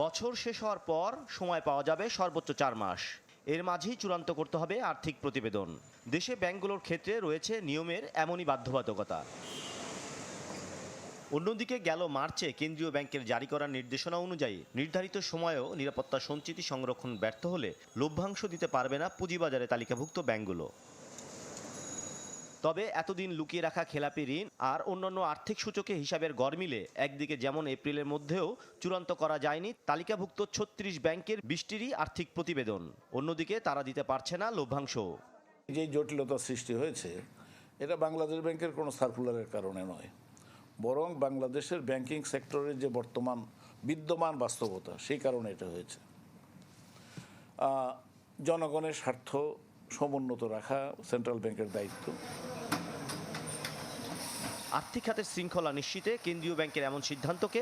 বছর শেষ হওয়ার পর সময় পাওয়া যাবে সর্বোচ্চ 4 মাস। এর মাঝেই চূড়ান্ত করতে হবে আর্থিক প্রতিবেদন। দেশে ব্যাংকগুলোর ক্ষেত্রে রয়েছে নিয়মের এমনই বাধ্যবাধকতা। অন্যদিকে গেল মার্চে কেন্দ্রীয় ব্যাংকের জারি করা নির্দেশনা অনুযায়ী নির্ধারিত সময়েও নিরাপত্তা সঞ্চিতি সংরক্ষণ ব্যর্থ হলে লভ্যাংশ দিতে পারবে না পুঁজিবাজারে তালিকাভুক্ত ব্যাংকগুলো। তবে এতদিন লুকিয়ে রাখা খেলাপি ঋণ আর অন্যান্য আর্থিক সূচকে হিসাবের গড় মিলে একদিকে যেমন এপ্রিলের মধ্যেও চূড়ান্ত করা যায়নি তালিকাভুক্ত ৩৬ ব্যাংকের ২০টিরই আর্থিক প্রতিবেদন, অন্যদিকে তারা দিতে পারছে না লভ্যাংশ। যে জটিলতা সৃষ্টি হয়েছে এটা বাংলাদেশ ব্যাংকের কোনো সার্কুলারের কারণে নয়, বরং বাংলাদেশের ব্যাংকিং সেক্টরের যে বর্তমান বিদ্যমান বাস্তবতা সেই কারণে এটা হয়েছে। জনগণের স্বার্থ সমুন্নত রাখা সেন্ট্রাল ব্যাংকের দায়িত্ব। আর্থিক খাতের শৃঙ্খলা নিশ্চিতে কেন্দ্রীয় ব্যাংকের এমন সিদ্ধান্তকে